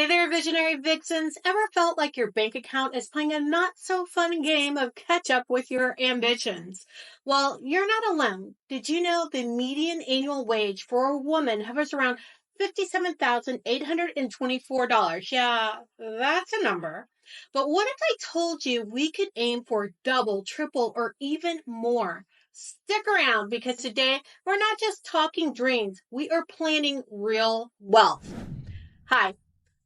Hey there, Visionary Vixens. Ever felt like your bank account is playing a not so fun game of catch up with your ambitions? Well, you're not alone. Did you know the median annual wage for a woman hovers around $57,824? Yeah, that's a number. But what if I told you we could aim for double, triple, or even more? Stick around because today we're not just talking dreams, we are planning real wealth. Hi.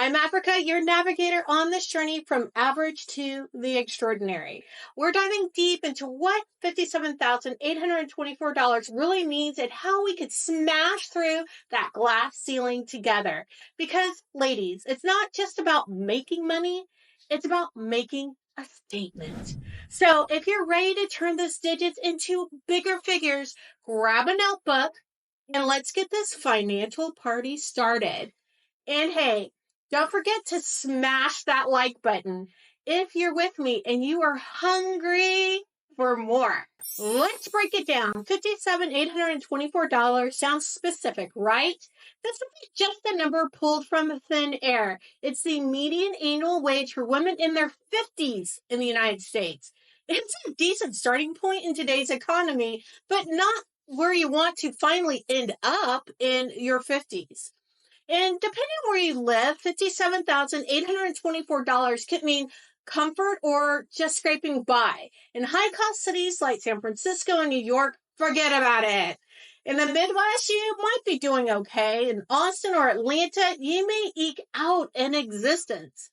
I'm Africa, your navigator on this journey from average to the extraordinary. We're diving deep into what $57,824 really means and how we could smash through that glass ceiling together. Because, ladies, it's not just about making money, it's about making a statement. So, if you're ready to turn those digits into bigger figures, grab a notebook and let's get this financial party started. And hey, don't forget to smash that like button if you're with me and you are hungry for more. Let's break it down. $57,824 sounds specific, right? This isn't just a number pulled from thin air. It's the median annual wage for women in their 50s in the United States. It's a decent starting point in today's economy, but not where you want to finally end up in your 50s. And depending on where you live, $57,824 could mean comfort or just scraping by. In high cost cities like San Francisco and New York, forget about it. In the Midwest, you might be doing okay. In Austin or Atlanta, you may eke out an existence.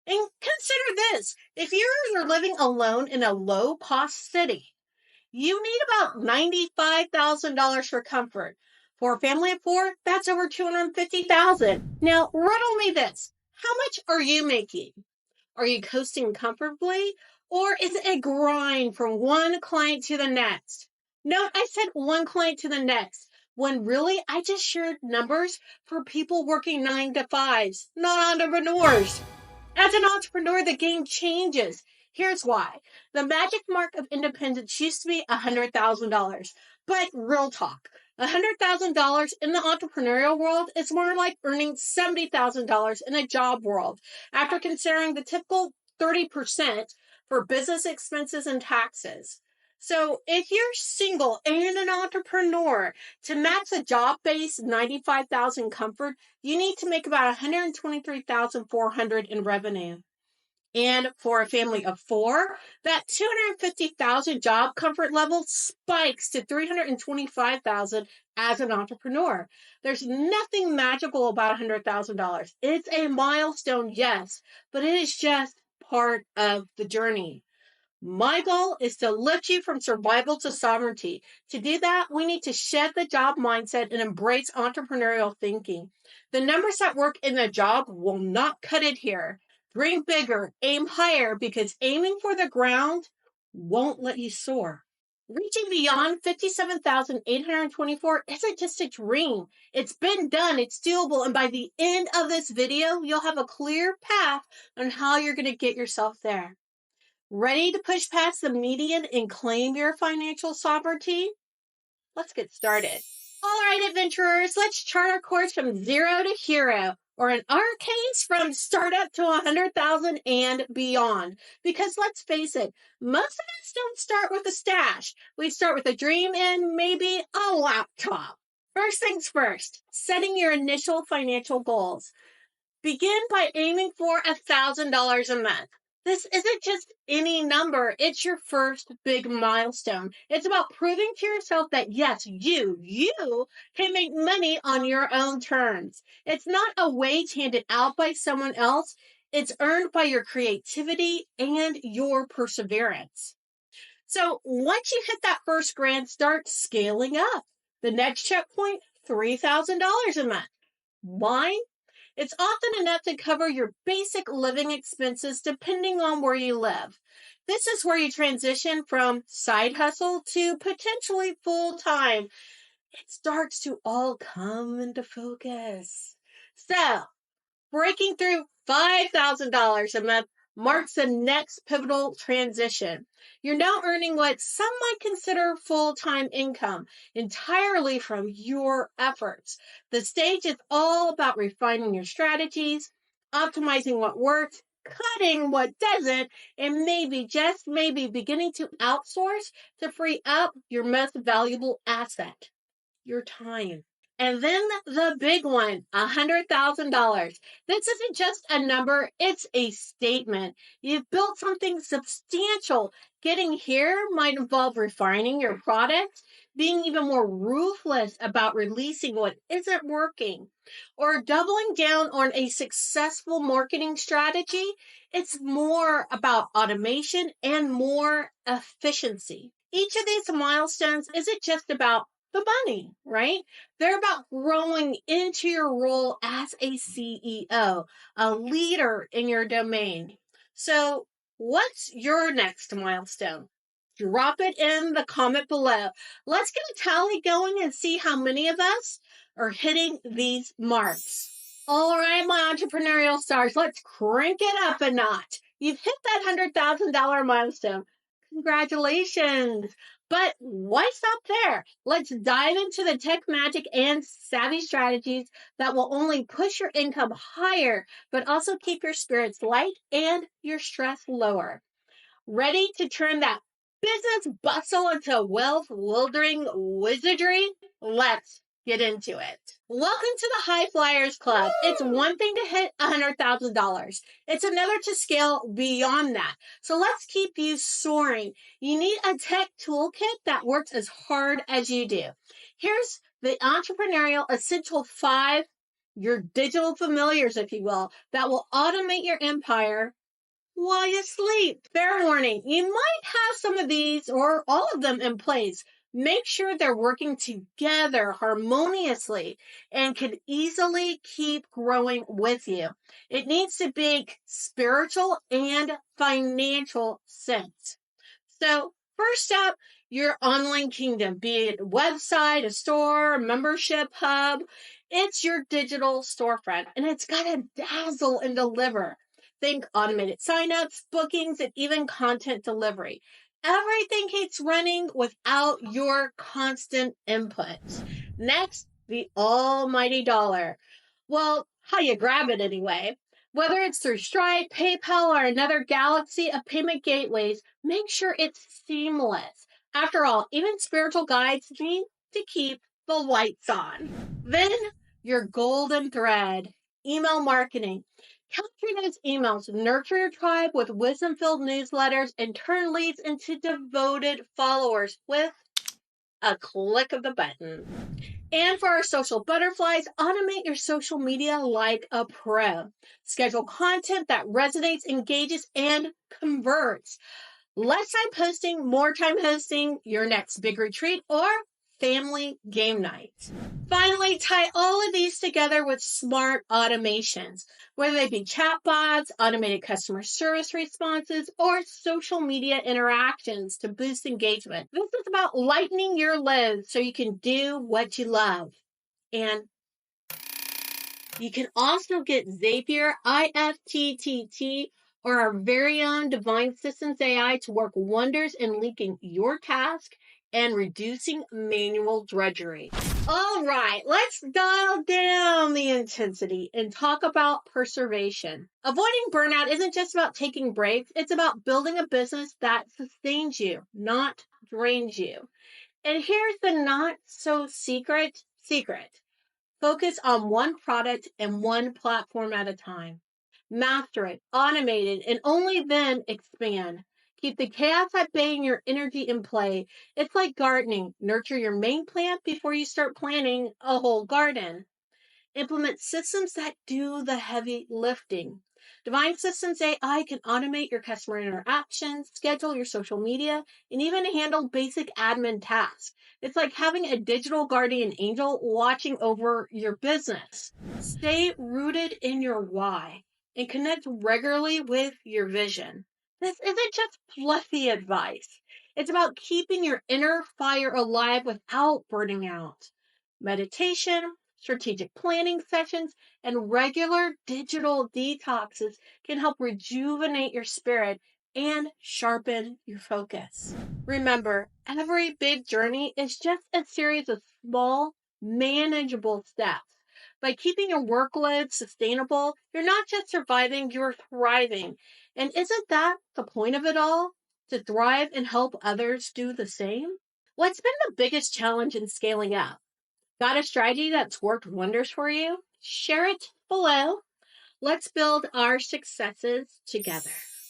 And consider this, if you're living alone in a low cost city, you need about $95,000 for comfort. For a family of four, that's over $250,000. Now, riddle me this. How much are you making? Are you coasting comfortably? Or is it a grind from one client to the next? Note, I said one client to the next, when really I just shared numbers for people working 9 to 5s, not entrepreneurs. As an entrepreneur, the game changes. Here's why. The magic mark of independence used to be $100,000. But real talk, $100,000 in the entrepreneurial world is more like earning $70,000 in a job world after considering the typical 30% for business expenses and taxes. So if you're single and an entrepreneur, to match the job-based 95,000 comfort, you need to make about 123,400 in revenue. And for a family of four, that 250,000 job comfort level spikes to 325,000 as an entrepreneur. There's nothing magical about $100,000. It's a milestone, yes, but it is just part of the journey. My goal is to lift you from survival to sovereignty. To do that, we need to shed the job mindset and embrace entrepreneurial thinking. The numbers that work in the job will not cut it here. Dream bigger, aim higher, because aiming for the ground won't let you soar. Reaching beyond 57,824 isn't just a dream. It's been done, it's doable, and by the end of this video, you'll have a clear path on how you're going to get yourself there. Ready to push past the median and claim your financial sovereignty? Let's get started. All right, adventurers, let's chart our course from zero to hero, or in our case, from startup to 100,000 and beyond. Because let's face it, most of us don't start with a stash. We start with a dream and maybe a laptop. First things first, setting your initial financial goals. Begin by aiming for $1,000 a month. This isn't just any number. It's your first big milestone. It's about proving to yourself that yes, you can make money on your own terms. It's not a wage handed out by someone else. It's earned by your creativity and your perseverance. So once you hit that first grand, start scaling up. The next checkpoint, $3,000 a month. Why? It's often enough to cover your basic living expenses depending on where you live. This is where you transition from side hustle to potentially full time. It starts to all come into focus. So, breaking through $5,000 a month marks the next pivotal transition. You're now earning what some might consider full-time income entirely from your efforts. The stage is all about refining your strategies, optimizing what works, cutting what doesn't, and maybe, just maybe, beginning to outsource to free up your most valuable asset, your time. And then the big one, $100,000. This isn't just a number, it's a statement. You've built something substantial. Getting here might involve refining your product, being even more ruthless about releasing what isn't working, or doubling down on a successful marketing strategy. It's more about automation and more efficiency. Each of these milestones isn't just about the money, right? They're about growing into your role as a CEO, a leader in your domain. So, what's your next milestone? Drop it in the comment below. Let's get a tally going and see how many of us are hitting these marks. All right, my entrepreneurial stars, let's crank it up a notch. You've hit that $100,000 milestone. Congratulations. But why stop there? Let's dive into the tech magic and savvy strategies that will only push your income higher, but also keep your spirits light and your stress lower. Ready to turn that business bustle into wealth wildering wizardry? Let's get into it. Welcome to the High Flyers Club. It's one thing to hit $100,000. It's another to scale beyond that. So let's keep you soaring. You need a tech toolkit that works as hard as you do. Here's the entrepreneurial essential 5, your digital familiars, if you will, that will automate your empire while you sleep. Fair warning, you might have some of these or all of them in place. Make sure they're working together harmoniously and can easily keep growing with you. It needs to make spiritual and financial sense. So, first up, your online kingdom, be it a website, a store, a membership hub. It's your digital storefront, and it's got to dazzle and deliver. Think automated signups, bookings, and even content delivery. Everything keeps running without your constant input. Next, the almighty dollar. Well, how you grab it anyway. Whether it's through Stripe, PayPal, or another galaxy of payment gateways, make sure it's seamless. After all, even spiritual guides need to keep the lights on. Then, your golden thread, email marketing. Capture those emails, nurture your tribe with wisdom-filled newsletters, and turn leads into devoted followers with a click of the button. And for our social butterflies, automate your social media like a pro. Schedule content that resonates, engages, and converts. Less time posting, more time hosting your next big retreat or family game night. Finally, tie all of these together with smart automations, whether they be chatbots, automated customer service responses, or social media interactions to boost engagement. This is about lightening your load so you can do what you love. And you can also get Zapier, IFTTT, or our very own Divine Systems AI to work wonders in linking your task and reducing manual drudgery. All right, let's dial down the intensity and talk about preservation. Avoiding burnout isn't just about taking breaks, it's about building a business that sustains you, not drains you. And here's the not so secret. Focus on one product and one platform at a time. Master it, automate it, and only then expand. Keep the chaos at bay and your energy in play. It's like gardening. Nurture your main plant before you start planting a whole garden. Implement systems that do the heavy lifting. Divine Systems AI can automate your customer interactions, schedule your social media, and even handle basic admin tasks. It's like having a digital guardian angel watching over your business. Stay rooted in your why and connect regularly with your vision. This isn't just fluffy advice. It's about keeping your inner fire alive without burning out. Meditation, strategic planning sessions, and regular digital detoxes can help rejuvenate your spirit and sharpen your focus. Remember, every big journey is just a series of small, manageable steps. By keeping your workload sustainable, you're not just surviving, you're thriving. And isn't that the point of it all? To thrive and help others do the same? What's been the biggest challenge in scaling up? Got a strategy that's worked wonders for you? Share it below. Let's build our successes together.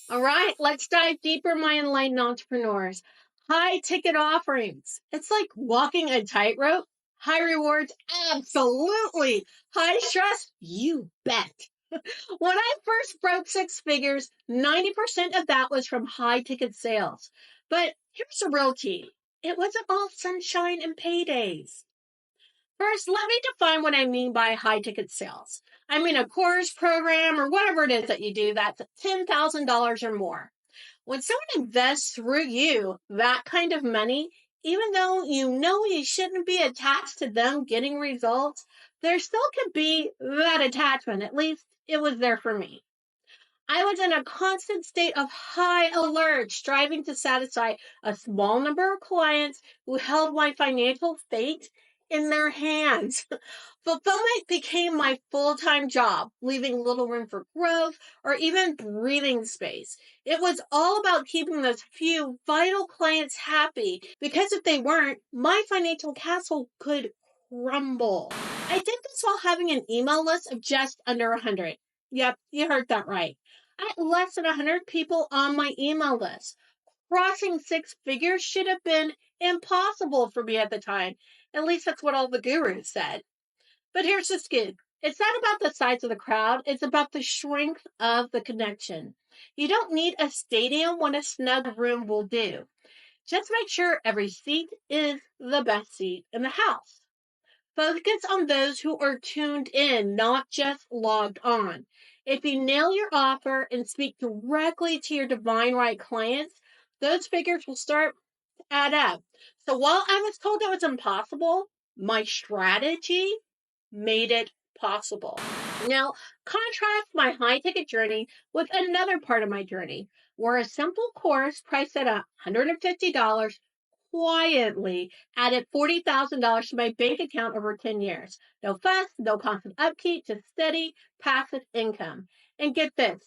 All right, let's dive deeper, my enlightened entrepreneurs. High ticket offerings. It's like walking a tightrope. High rewards, absolutely. High stress, you bet. When I first broke six figures, 90% of that was from high ticket sales. But here's the real key. It wasn't all sunshine and paydays. First, let me define what I mean by high ticket sales. I mean a course, program, or whatever it is that you do that's $10,000 or more. When someone invests through you that kind of money, even though you know you shouldn't be attached to them getting results, there still could be that attachment. At least it was there for me. I was in a constant state of high alert, striving to satisfy a small number of clients who held my financial fate in their hands. Fulfillment became my full-time job, leaving little room for growth or even breathing space. It was all about keeping those few vital clients happy, because if they weren't, my financial castle could crumble. I did this while having an email list of just under 100. Yep, you heard that right. I had less than 100 people on my email list. Crossing six figures should have been impossible for me at the time. At least that's what all the gurus said. But here's the scoop. It's not about the size of the crowd. It's about the strength of the connection. You don't need a stadium when a snug room will do. Just make sure every seat is the best seat in the house. Focus on those who are tuned in, not just logged on. If you nail your offer and speak directly to your divine right clients, those figures will start to add up. So while I was told it was impossible, my strategy made it possible. Now, contrast my high ticket journey with another part of my journey, where a simple course priced at $150 quietly added $40,000 to my bank account over 10 years. No fuss, no constant upkeep, just steady, passive income. And get this,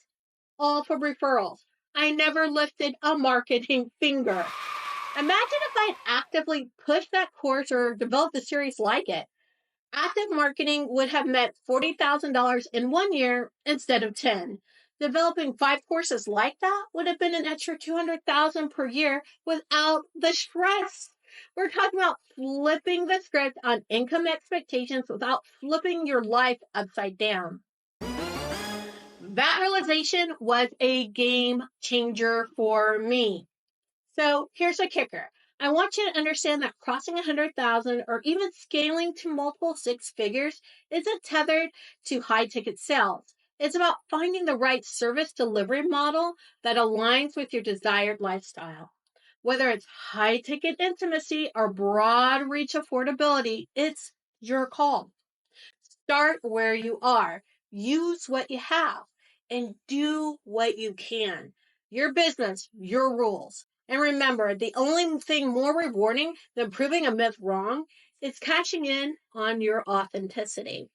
all from referrals. I never lifted a marketing finger. Imagine if I'd actively pushed that course or developed a series like it. Active marketing would have met $40,000 in 1 year instead of 10. Developing 5 courses like that would have been an extra $200,000 per year without the stress. We're talking about flipping the script on income expectations without flipping your life upside down. That realization was a game changer for me. So here's the kicker. I want you to understand that crossing 100,000 or even scaling to multiple six figures isn't tethered to high ticket sales. It's about finding the right service delivery model that aligns with your desired lifestyle. Whether it's high ticket intimacy or broad reach affordability, it's your call. Start where you are. Use what you have and do what you can. Your business, your rules. And remember, the only thing more rewarding than proving a myth wrong is cashing in on your authenticity.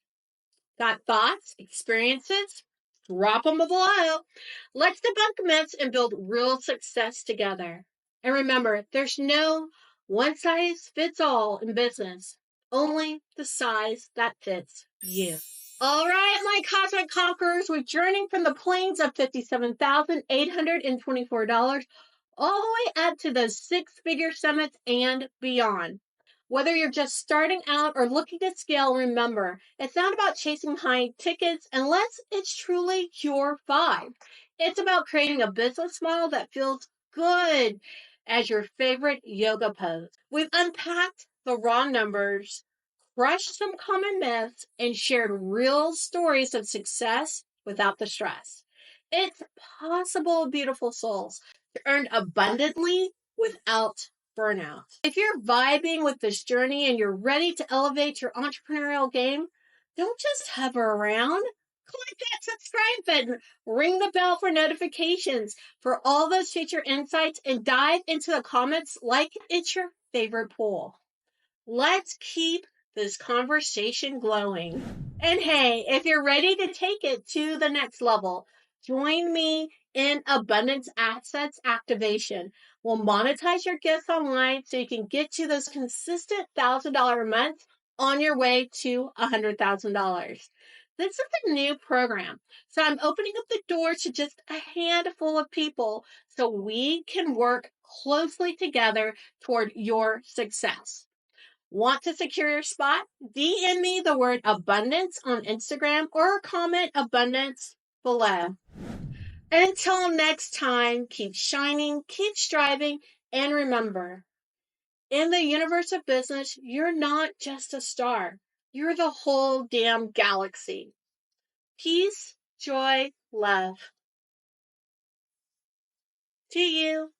Got thoughts, experiences? Drop them below. Let's debunk myths and build real success together. And remember, there's no one size fits all in business, only the size that fits you. All right, my cosmic conquerors, we're journeying from the plains of $57,824 all the way up to those six-figure summits and beyond. Whether you're just starting out or looking to scale, remember, it's not about chasing high tickets unless it's truly your vibe. It's about creating a business model that feels good as your favorite yoga pose. We've unpacked the raw numbers, crushed some common myths, and shared real stories of success without the stress. It's possible, beautiful souls, to earn abundantly without burnout. If you're vibing with this journey and you're ready to elevate your entrepreneurial game, don't just hover around. Click that subscribe button, ring the bell for notifications for all those future insights, and dive into the comments like it's your favorite pool. Let's keep this conversation glowing. And hey, if you're ready to take it to the next level, join me in Abundance Assets Activation. We'll monetize your gifts online so you can get to those consistent $1,000 a month on your way to $100,000. This is a new program, so I'm opening up the door to just a handful of people so we can work closely together toward your success. Want to secure your spot? DM me the word abundance on Instagram or comment abundance below. And until next time, keep shining, keep striving, and remember, in the universe of business, you're not just a star. You're the whole damn galaxy. Peace, joy, love. To you.